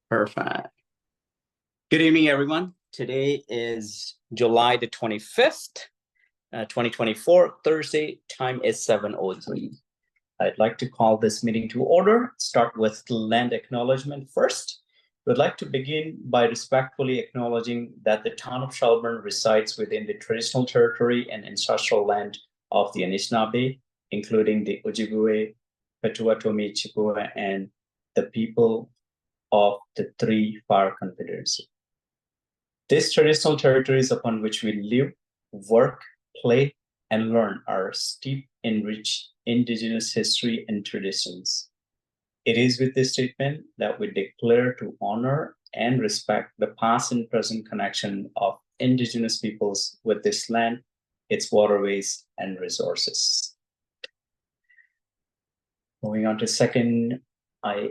Perfect. Good evening, everyone. Today is July the 25th, 2024, Thursday. Time is 7:03. I'd like to call this meeting to order. Start with land acknowledgement first. We'd like to begin by respectfully acknowledging that the town of Shelburne resides within the traditional territory and ancestral land of the Anishinaabe, including the Ojibwe, Potawatomi, Chippewa, and the people of the Three Fire Confederacy. These traditional territories upon which we live, work, play, and learn are steeped in rich Indigenous history and traditions. It is with this statement that we declare to honor and respect the past and present connection of Indigenous peoples with this land, its waterways, and resources. Moving on to second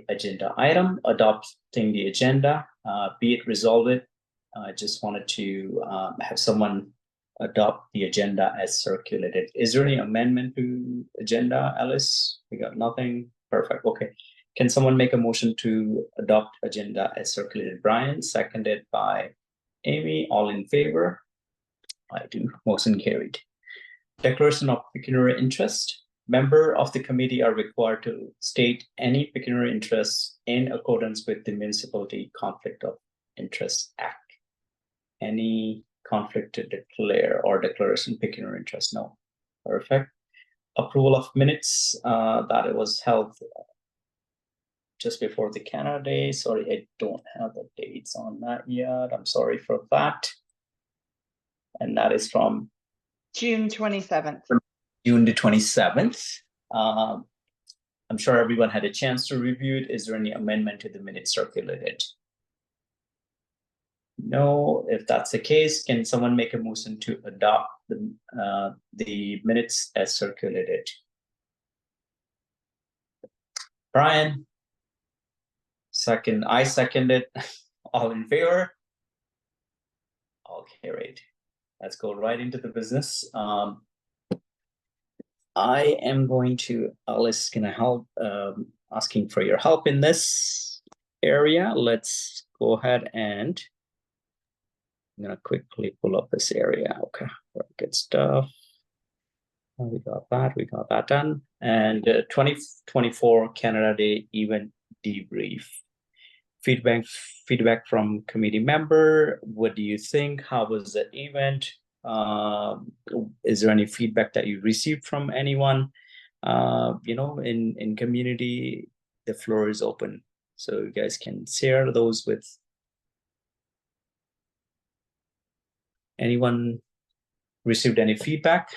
agenda item, adopting the agenda. Be it resolved, I just wanted to have someone adopt the agenda as circulated. Is there any amendment to agenda, Alice? We got nothing. Perfect. Okay. Can someone make a motion to adopt agenda as circulated? Brian, seconded by Amy. All in favor? I do. Motion carried. Declaration of pecuniary interest. Member of the committee are required to state any pecuniary interests in accordance with the Municipality Conflict of Interest Act. Any conflict to declare or declaration pecuniary interest? No. Perfect. Approval of minutes that it was held just before the Canada Day. Sorry, I don't have the dates on that yet. I'm sorry for that. And that is from June 27th. June the 27th. I'm sure everyone had a chance to review it. Is there any amendment to the minutes circulated? No. If that's the case, can someone make a motion to adopt the minutes as circulated? Brian? Second. I second it. All in favor? All carried. Let's go right into the business. I am going to, Alice, can I help, asking for your help in this area. Let's go ahead and I'm gonna quickly pull up this area. Okay, very good stuff. We got that done. And 2024 Canada Day event debrief. Feedback from committee member. What do you think? How was the event? Is there any feedback that you received from anyone? In community, the floor is open, so you guys can share those with anyone. Received any feedback?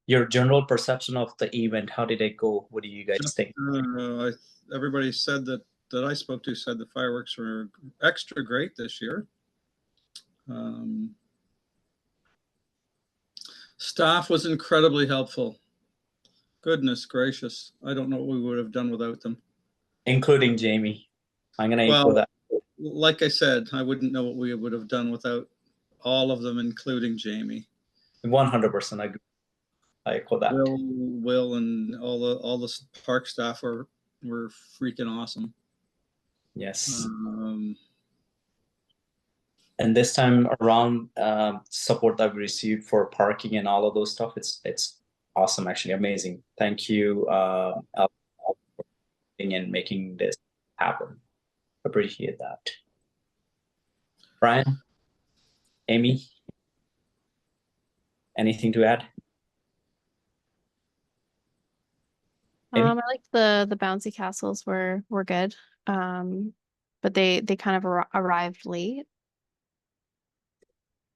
Your general perception of the event, how did it go? What do you guys think? Everybody said that I spoke to said the fireworks were extra great this year. Staff was incredibly helpful. Goodness gracious. I don't know what we would have done without them. Including Jamie. I'm going to echo that. Like I said, I wouldn't know what we would have done without all of them, including Jamie. 100%. I echo that. Will and all the park staff were freaking awesome. Yes. And this time around, support that we received for parking and all of those stuff, it's awesome, actually amazing. Thank you, and making this happen. Appreciate that. Brian, Amy, anything to add? I like the bouncy castles were good, but they kind of arrived late.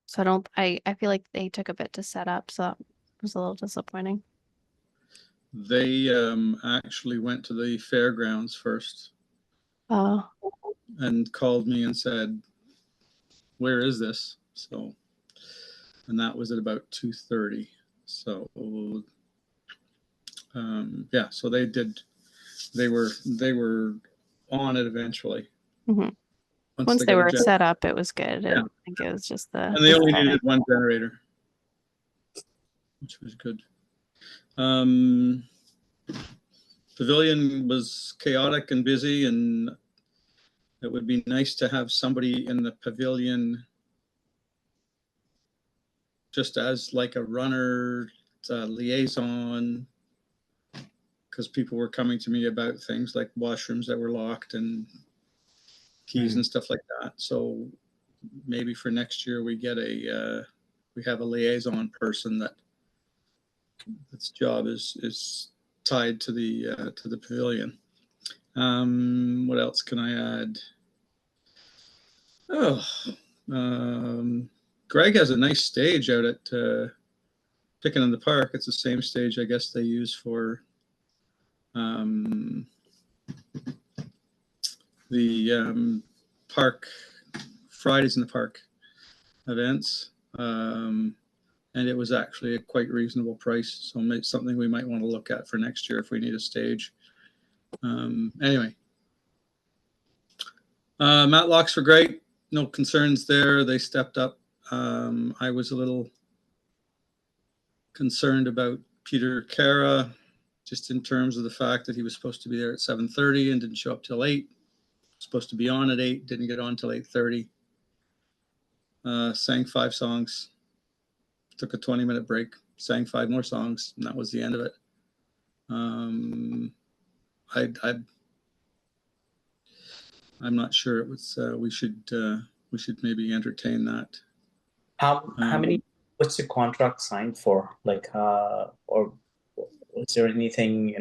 So I feel like they took a bit to set up, so that was a little disappointing. They actually went to the fairgrounds first. Oh. And called me and said, "Where is this?" So, and that was at about 2:30. So, yeah. So they were on it eventually. Mm-hmm. Once they were set up, it was good. Yeah. I think it was just and they only needed one generator, which was good. The pavilion was chaotic and busy, and it would be nice to have somebody in the pavilion just as like a runner, liaison, because people were coming to me about things like washrooms that were locked and keys and stuff like that. So maybe for next year we get we have a liaison person that its job is tied to the pavilion. What else can I add? Greg has a nice stage out at Picking in the Park. It's the same stage I guess they use for the park Fridays in the Park events. And it was actually a quite reasonable price. So maybe something we might want to look at for next year if we need a stage. Anyway, Matlocks were great. No concerns there. They stepped up. I was a little concerned about Peter Cara, just in terms of the fact that he was supposed to be there at 7:30 and didn't show up till 8. Supposed to be on at 8, didn't get on till 8:30. Sang 5 songs. Took a 20-minute break, sang 5 more songs, and that was the end of it. I'm not sure it was. We should maybe entertain that. How many? What's the contract signed for? Like, or is there anything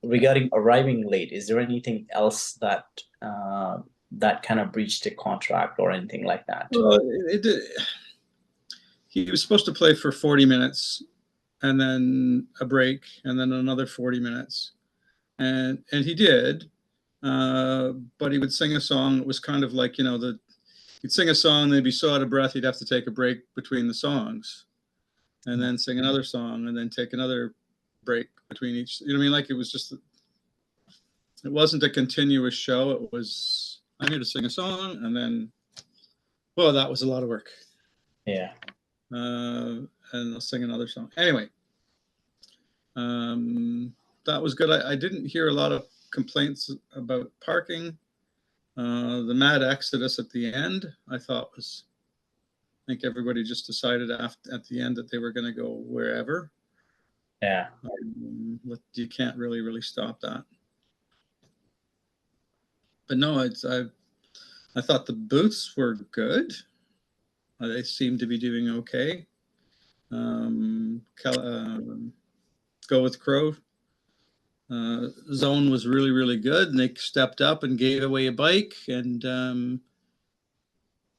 regarding arriving late? Is there anything else that that kind of breached the contract or anything like that? Well, he was supposed to play for 40 minutes and then a break and then another 40 minutes. And he did, but he would sing a song that was kind of like, he'd sing a song, they'd be so out of breath, he'd have to take a break between the songs and then sing another song and then take another break between each. You know what I mean? Like it was just, it wasn't a continuous show. It was, I'm here to sing a song and then, well, that was a lot of work. Yeah. And I'll sing another song. Anyway, that was good. I didn't hear a lot of complaints about parking. The mad exodus at the end, I think everybody just decided at the end that they were going to go wherever. Yeah. You can't really stop that. But no, I thought the booths were good. They seem to be doing okay. Go with Crow. Zone was really good, and they stepped up and gave away a bike. And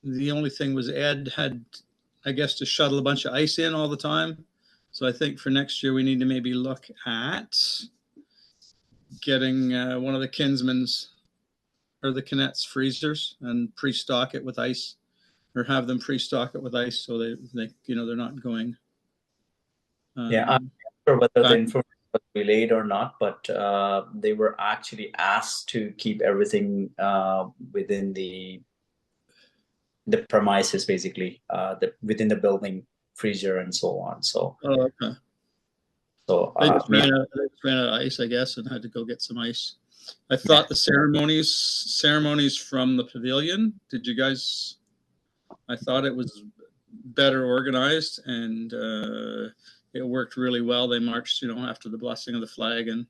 the only thing was Ed had, I guess, to shuttle a bunch of ice in all the time. So I think for next year we need to maybe look at getting one of the Kinsman's or the Kinet's freezers and pre-stock it with ice. Or have them pre-stock it with ice so they they're not going. Yeah, I'm not sure whether the information was relayed or not, but they were actually asked to keep everything within the premises, basically, within the building, freezer and so on. So. Oh, okay. So they just ran out of ice, I guess, and had to go get some ice. I thought the ceremonies from the pavilion. Did you guys? I thought it was better organized and it worked really well. They marched, after the blessing of the flag and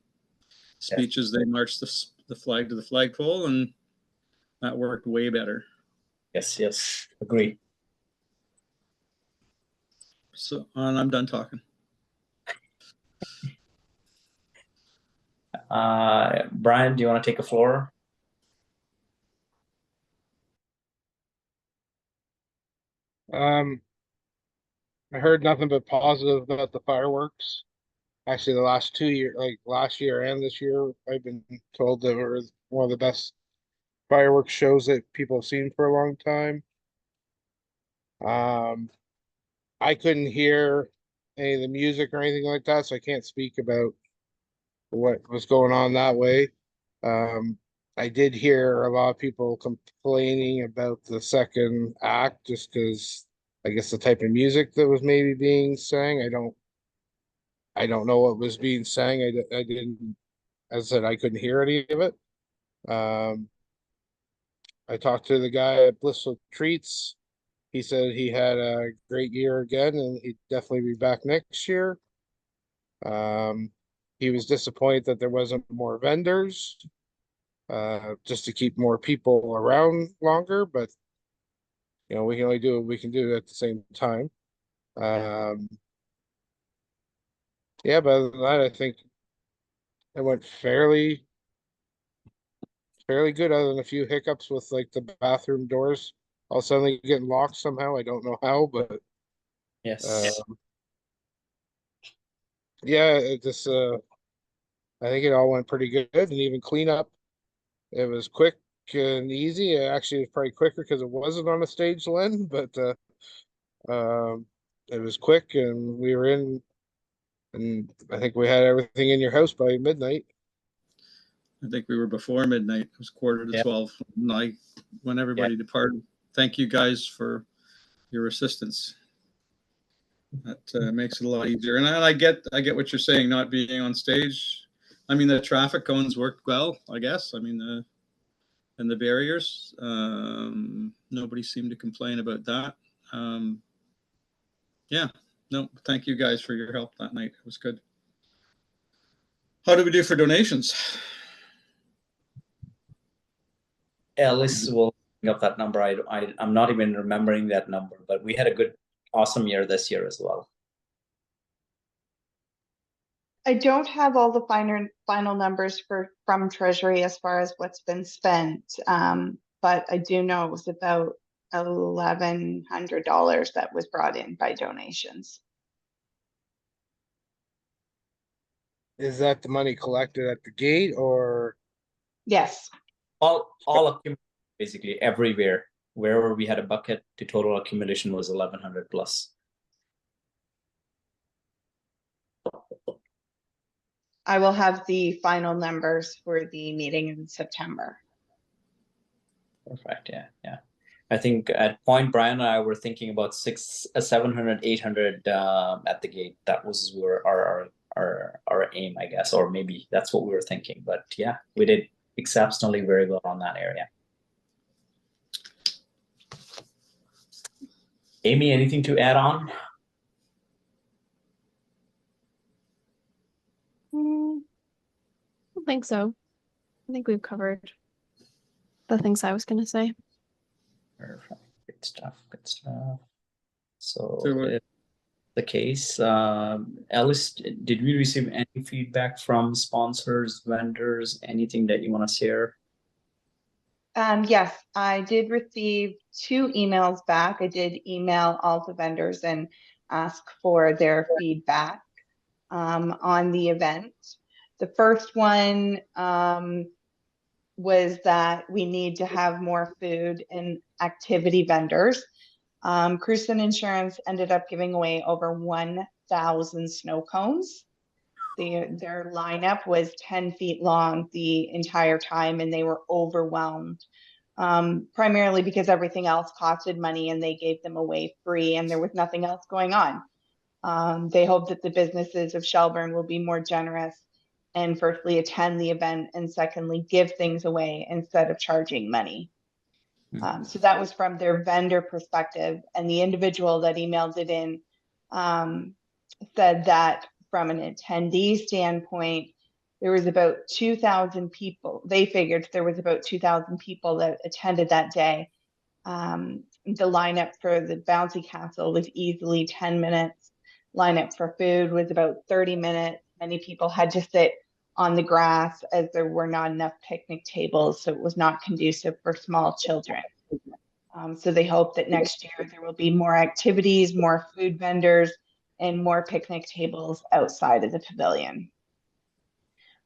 speeches, they marched the flag to the flagpole, and that worked way better. Yes, agree. So, and I'm done talking. Brian, do you want to take a floor? I heard nothing but positive about the fireworks. Actually, the last 2 years, like last year and this year, I've been told that were one of the best fireworks shows that people have seen for a long time. I couldn't hear any of the music or anything like that, so I can't speak about what was going on that way. I did hear a lot of people complaining about the second act just because I guess the type of music that was maybe being sang. I don't know what was being sang. as I said, I couldn't hear any of it. I talked to the guy at Blissful Treats. He said he had a great year again, and he'd definitely be back next year. He was disappointed that there wasn't more vendors, just to keep more people around longer, but you know, we can only do what we can do at the same time. Yeah, but other than that, I think it went fairly good, other than a few hiccups with like the bathroom doors all suddenly getting locked somehow. I don't know how, but Yes. yeah, it just I think it all went pretty good, and even cleanup, it was quick and easy. Actually, it was probably quicker because it wasn't on a stage lens, but it was quick, and we were in, and I think we had everything in your house by midnight. I think we were before midnight. It was quarter to Yeah. 12 when everybody departed. Thank you guys for your assistance. That makes it a lot easier. And I get what you're saying, not being on stage. I mean, the traffic cones worked well, I guess. I mean, and the barriers. Nobody seemed to complain about that. Yeah, no, thank you guys for your help that night. It was good. How do we do for donations? Alice will bring up that number. I'm not even remembering that number, but we had a good, awesome year this year as well. I don't have all the final numbers from Treasury as far as what's been spent, but I do know it was about $1,100 that was brought in by donations. Is that the money collected at the gate, or? Yes. All basically everywhere, wherever we had a bucket, the total accumulation was 1,100 plus. I will have the final numbers for the meeting in September. Perfect. Yeah. I think at point Brian and I were thinking about 700, 800 at the gate. That was where our aim, I guess, or maybe that's what we were thinking. But yeah, we did exceptionally very well on that area. Amy, anything to add on? I don't think so. I think we've covered the things I was going to say. Perfect. Good stuff. So So, if the case, Alice, did we receive any feedback from sponsors, vendors, anything that you want to share? Yes, I did receive 2 emails back. I did email all the vendors and ask for their feedback on the event. The first one was that we need to have more food and activity vendors. Cruisen Insurance ended up giving away over 1,000 snow cones. Their lineup was 10 feet long the entire time, and they were overwhelmed, primarily because everything else costed money and they gave them away free and there was nothing else going on. They hope that the businesses of Shelburne will be more generous and firstly attend the event and secondly give things away instead of charging money. So that was from their vendor perspective, and the individual that emailed it in said that from an attendee standpoint, there was about 2,000 people. They figured there was about 2,000 people that attended that day. The lineup for the bouncy castle was easily 10 minutes. Lineup for food was about 30 minutes. Many people had to sit on the grass as there were not enough picnic tables, so it was not conducive for small children. So they hope that next year there will be more activities, more food vendors, and more picnic tables outside of the pavilion.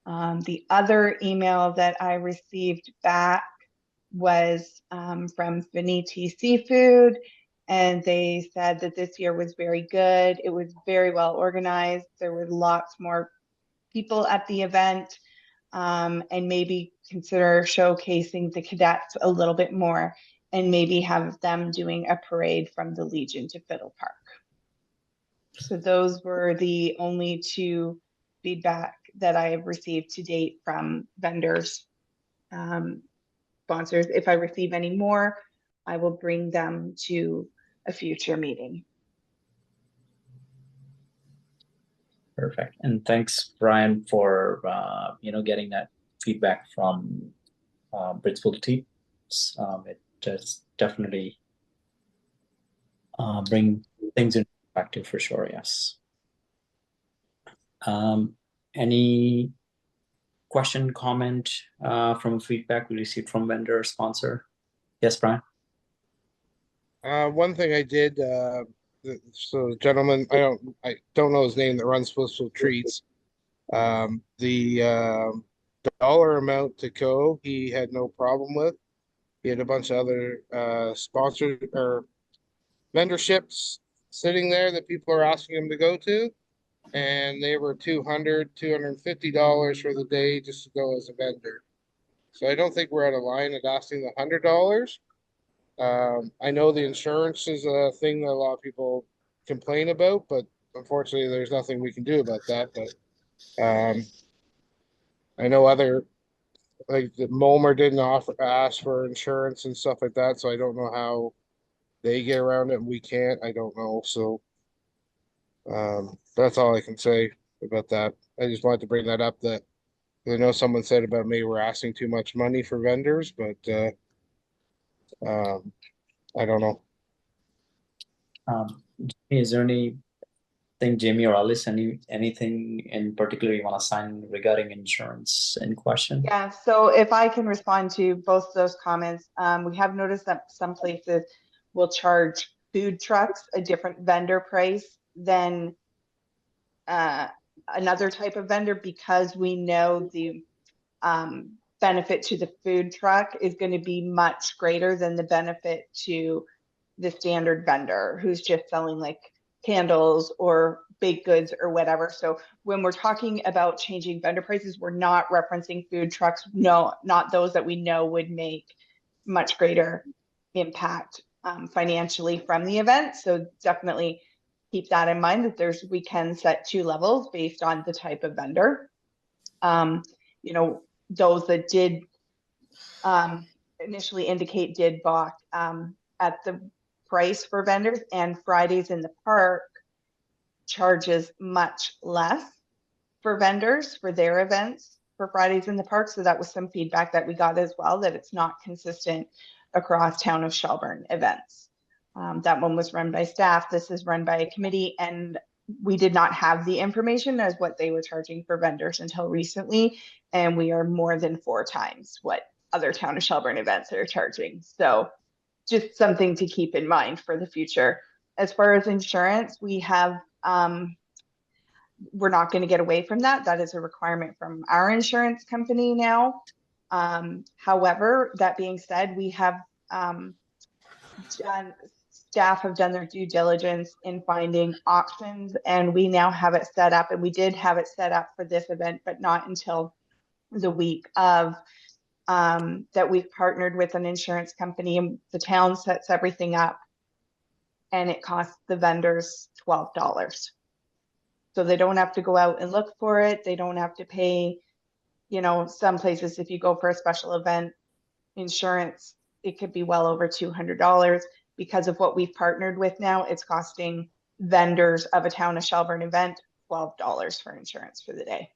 The other email that I received back was from Finiti Seafood, and they said that this year was very good. It was very well organized. There were lots more people at the event, and maybe consider showcasing the cadets a little bit more and maybe have them doing a parade from the Legion to Fiddle Park. So those were the only 2 feedback that I have received to date from vendors, sponsors. If I receive any more, I will bring them to a future meeting. Perfect. And thanks, Brian, for getting that feedback from Bridgeville teams. It does definitely bring things into perspective for sure. Yes. Any question, comment from feedback we received from vendor or sponsor? Yes, Brian. One thing I did, so the gentleman, I don't know his name, that runs Blissful Treats. The dollar amount to go, he had no problem with. He had a bunch of other sponsored or vendorships sitting there that people are asking him to go to, and they were $250 for the day just to go as a vendor. So I don't think we're out of line at asking the $100. I know the insurance is a thing that a lot of people complain about, but unfortunately, there's nothing we can do about that. But I know like the Mulmer didn't ask for insurance and stuff like that, so I don't know how they get around it and we can't. I don't know. So that's all I can say about that. I just wanted to bring that up. That I know someone said about me we're asking too much money for vendors, but I don't know. Is there anything, Jamie or Alice, anything in particular you want to sign regarding insurance in question? Yeah, so if I can respond to both those comments, we have noticed that some places will charge food trucks a different vendor price than another type of vendor, because we know the benefit to the food truck is going to be much greater than the benefit to the standard vendor who's just selling like candles or baked goods or whatever. So when we're talking about changing vendor prices, we're not referencing food trucks. No, not those that we know would make much greater impact financially from the event. So definitely keep that in mind, that we can set two levels based on the type of vendor. Those that did initially indicate did balk at the price for vendors, and Fridays in the Park charges much less for vendors for their events for Fridays in the Park. So that was some feedback that we got as well, that it's not consistent across Town of Shelburne events. That one was run by staff. This is run by a committee, and we did not have the information as what they were charging for vendors until recently, and we are more than 4 times what other Town of Shelburne events are charging. So just something to keep in mind for the future. As far as insurance, we have, we're not going to get away from that. That is a requirement from our insurance company now. However, that being said, we have staff have done their due diligence in finding options, and we now have it set up, and we did have it set up for this event, but not until the week of that we've partnered with an insurance company, and the town sets everything up, and it costs the vendors $12. So they don't have to go out and look for it. They don't have to pay, some places, if you go for a special event insurance, it could be well over $200. Because of what we've partnered with now, it's costing vendors of a Town of Shelburne event $12 for insurance for the day.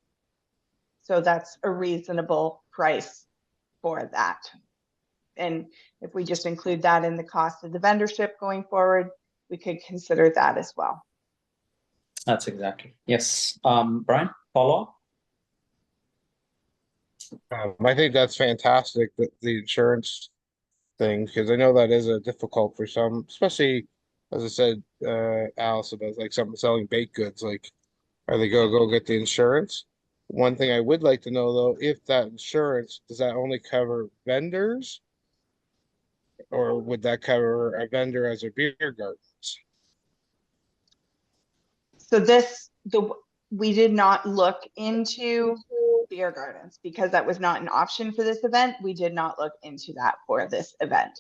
So that's a reasonable price for that. And if we just include that in the cost of the vendorship going forward, we could consider that as well. That's exactly. Yes. Brian, follow up? I think that's fantastic, that the insurance thing, because I know that is a difficult for some, especially as I said, Alice, about like someone selling baked goods. Like, are they gonna go get the insurance? One thing I would like to know though, if that insurance, does that only cover vendors, or would that cover a vendor as a beer gardens? So we did not look into beer gardens because that was not an option for this event. We did not look into that for this event.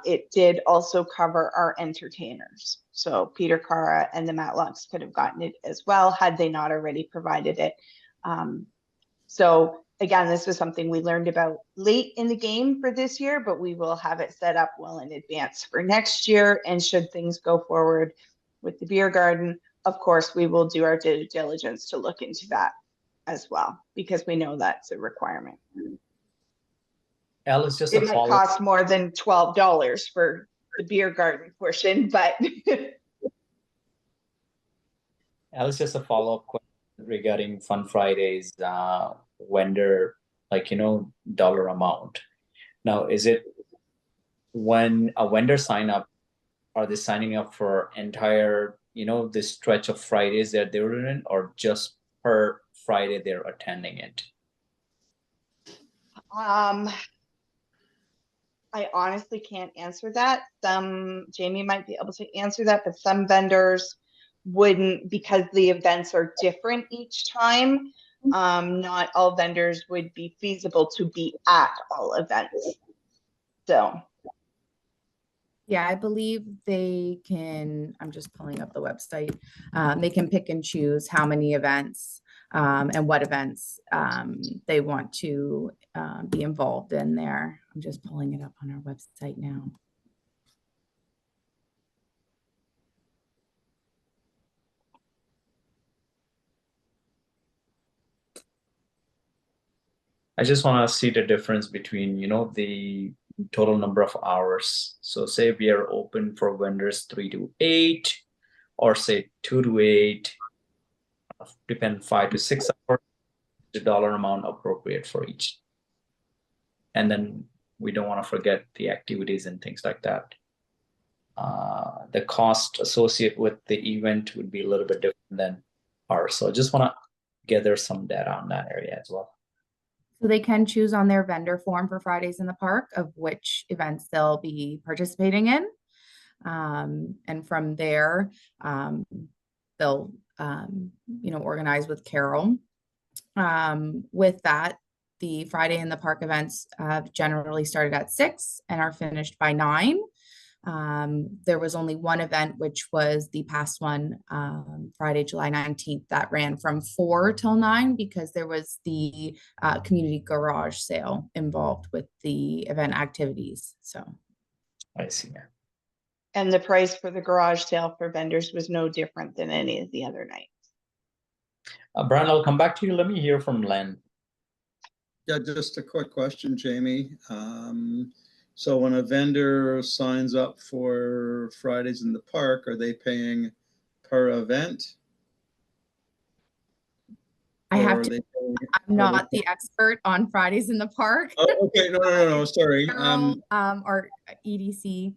It did also cover our entertainers. So Peter Cara and the Matlocks could have gotten it as well had they not already provided it So again, this was something we learned about late in the game for this year, but we will have it set up well in advance for next year. And should things go forward with the beer garden, of course, we will do our due diligence to look into that as well, because we know that's a requirement. Alice, just a It might follow. cost more than $12 for the beer garden portion, but Alice, just a follow-up question regarding Fun Fridays, vendor, like, dollar amount. Now, is it when a vendor sign up, are they signing up for entire, this stretch of Fridays that they're in, or just per Friday they're attending it? I honestly can't answer that. Jamie might be able to answer that, but some vendors wouldn't, because the events are different each time. Not all vendors would be feasible to be at all events. So. Yeah, I believe they can, I'm just pulling up the website. They can pick and choose how many events and what events they want to be involved in there. I'm just pulling it up on our website now. I just want to see the difference between, the total number of hours. So say we are open for vendors 3 to 8, or say 2 to 8, depend 5 to 6 hours, the dollar amount appropriate for each. And then we don't want to forget the activities and things like that. The cost associated with the event would be a little bit different than ours. So I just want to gather some data on that area as well. So they can choose on their vendor form for Fridays in the Park of which events they'll be participating in. And from there, they'll, organize with Carol. With that, the Friday in the Park events generally started at 6 and are finished by 9. There was only one event, which was the past one, Friday, July 19th, that ran from 4 till 9 because there was the community garage sale involved with the event activities. So I see. And the price for the garage sale for vendors was no different than any of the other nights. Brian, I'll come back to you. Let me hear from Len. Yeah, just a quick question, Jamie. So when a vendor signs up for Fridays in the Park, are they paying per event? I have to, I'm not the expert on Fridays in the Park. Oh, okay, no, sorry. Carol, our EDC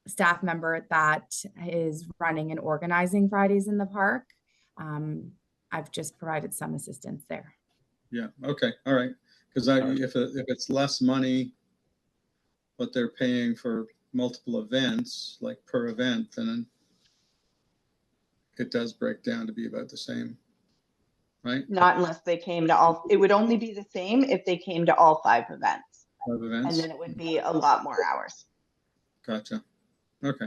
staff member that is running and organizing Fridays in the Park. I've just provided some assistance there. Yeah, okay, all right. Because if it's less money, what they're paying for multiple events, like per event, then it does break down to be about the same, right? Not unless they came to all, it would only be the same if they came to all 5 events. 5 events? And then it would be a lot more hours. Gotcha. Okay.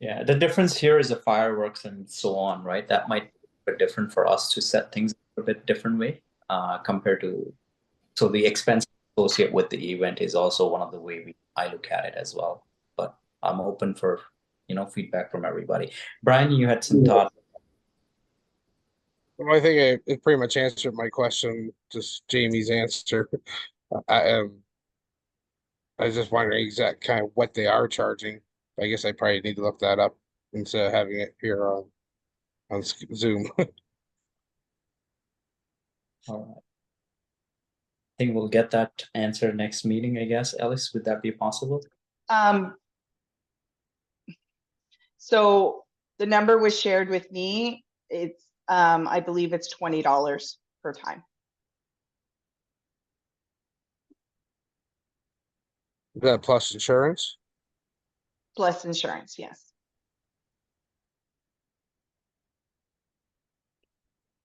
Yeah, the difference here is the fireworks and so on, right? That might be different for us to set things a bit different way compared to, so the expense associated with the event is also one of the way I look at it as well. But I'm open for, feedback from everybody. Brian, you had some thoughts. Well, I think it pretty much answered my question, just Jamie's answer. I was just wondering exact kind of what they are charging. I guess I probably need to look that up instead of having it here on Zoom. All right. I think we'll get that answer next meeting, I guess. Alice, would that be possible? So the number was shared with me. It's, I believe it's $20 per time. Is that plus insurance? Plus insurance, yes.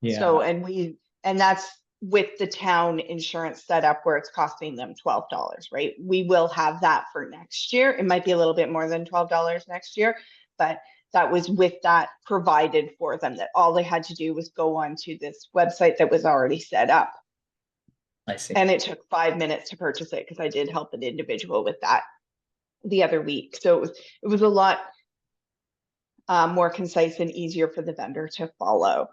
Yeah. So, and that's with the town insurance set up where it's costing them $12, right? We will have that for next year. It might be a little bit more than $12 next year, but that was with that provided for them, that all they had to do was go onto this website that was already set up. I see. And it took 5 minutes to purchase it because I did help an individual with that the other week. So it was a lot more concise and easier for the vendor to follow.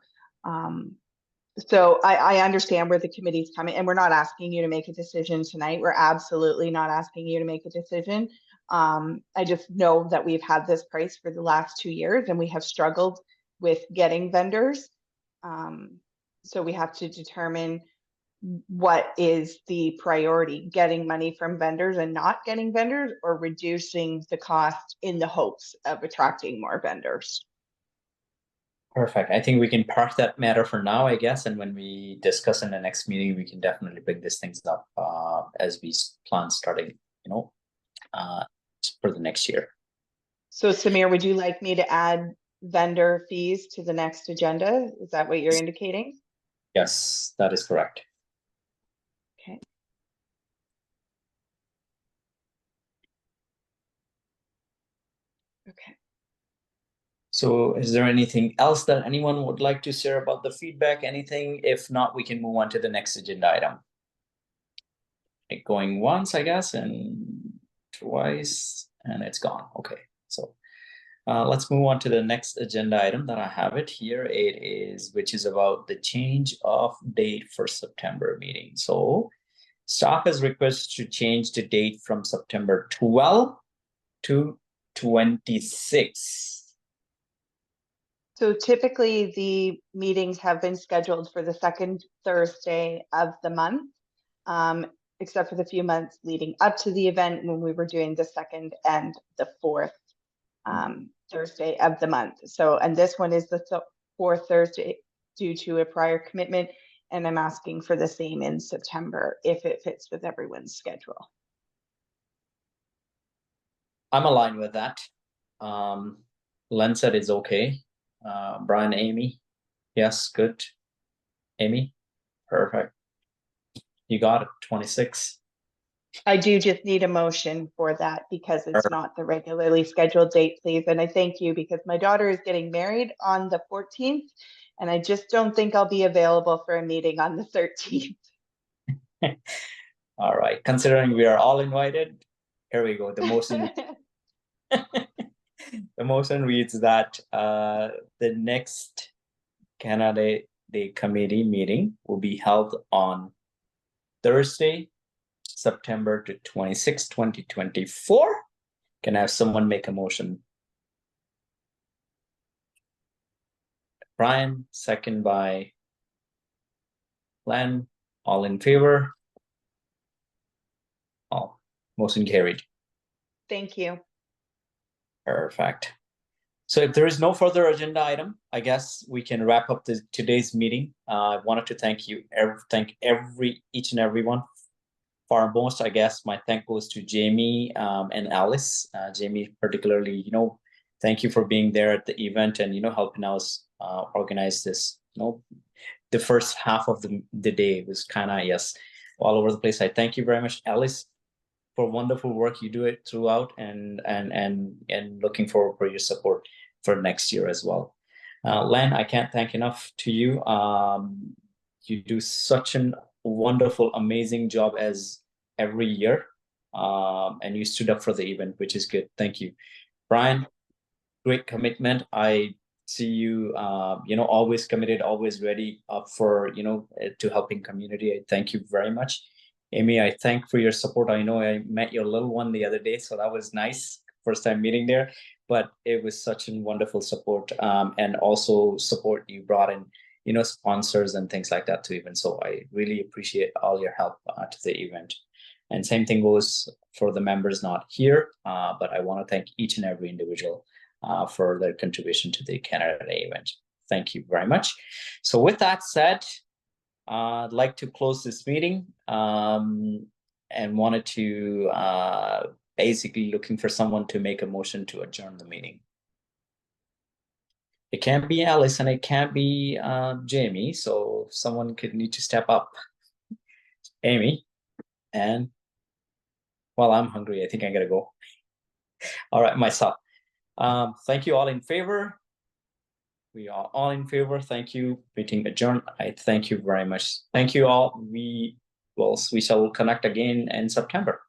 So I understand where the committee's coming, and we're not asking you to make a decision tonight. We're absolutely not asking you to make a decision. I just know that we've had this price for the last 2 years and we have struggled with getting vendors. So we have to determine what is the priority, getting money from vendors and not getting vendors, or reducing the cost in the hopes of attracting more vendors. Perfect. I think we can park that matter for now, I guess. And when we discuss in the next meeting, we can definitely bring these things up as we plan starting, for the next year. So Samir, would you like me to add vendor fees to the next agenda? Is that what you're indicating? Yes, that is correct. Okay. Okay. So is there anything else that anyone would like to share about the feedback? Anything? If not, we can move on to the next agenda item. Going once, I guess, and twice, and it's gone. Okay, so let's move on to the next agenda item that I have it here. Which is about the change of date for September meeting. So staff has requested to change the date from September 12 to 26. So typically the meetings have been scheduled for the second Thursday of the month, except for the few months leading up to the event when we were doing the second and the fourth Thursday of the month. So, and this one is the fourth Thursday due to a prior commitment, and I'm asking for the same in September if it fits with everyone's schedule. I'm aligned with that. Len said it's okay. Brian, Amy, yes, good. Amy, perfect. You got it, 26. I do just need a motion for that because it's not the regularly scheduled date, please. And I thank you because my daughter is getting married on the 14th, and I just don't think I'll be available for a meeting on the 13th. All right, considering we are all invited, here we go. The motion. The motion reads that the next Canada Day Committee meeting will be held on Thursday, September 26, 2024. Can I have someone make a motion? Brian, second by Len. All in favor? All. Motion carried. Thank you. Perfect. So if there is no further agenda item, I guess we can wrap up today's meeting. I wanted to thank you, each and everyone. Foremost, I guess my thank goes to Jamie and Alice. Jamie, particularly, thank you for being there at the event and helping us organize this. The first half of the day was kind of all over the place. I thank you very much, Alice, for wonderful work you do it throughout, and looking forward for your support for next year as well. Len, I can't thank enough to you. You do such an wonderful, amazing job as every year, and you stood up for the event, which is good. Thank you. Brian, great commitment. I see you, always committed, always ready up for, to helping community. I thank you very much. Amy, I thank for your support. I know I met your little one the other day, so that was nice. First time meeting there, but it was such a wonderful support, and also support you brought in, sponsors and things like that to even. So I really appreciate all your help to the event. And same thing goes for the members not here, but I want to thank each and every individual for their contribution to the Canada Day event. Thank you very much. So with that said, I'd like to close this meeting and wanted to basically looking for someone to make a motion to adjourn the meeting. It can't be Alice and it can't be Jamie, so someone could need to step up. Amy, and well, I'm hungry. I think I gotta go. All right, myself. Thank you all in favor. We are all in favor. Thank you. Meeting adjourned. I thank you very much. Thank you all. We shall connect again in September.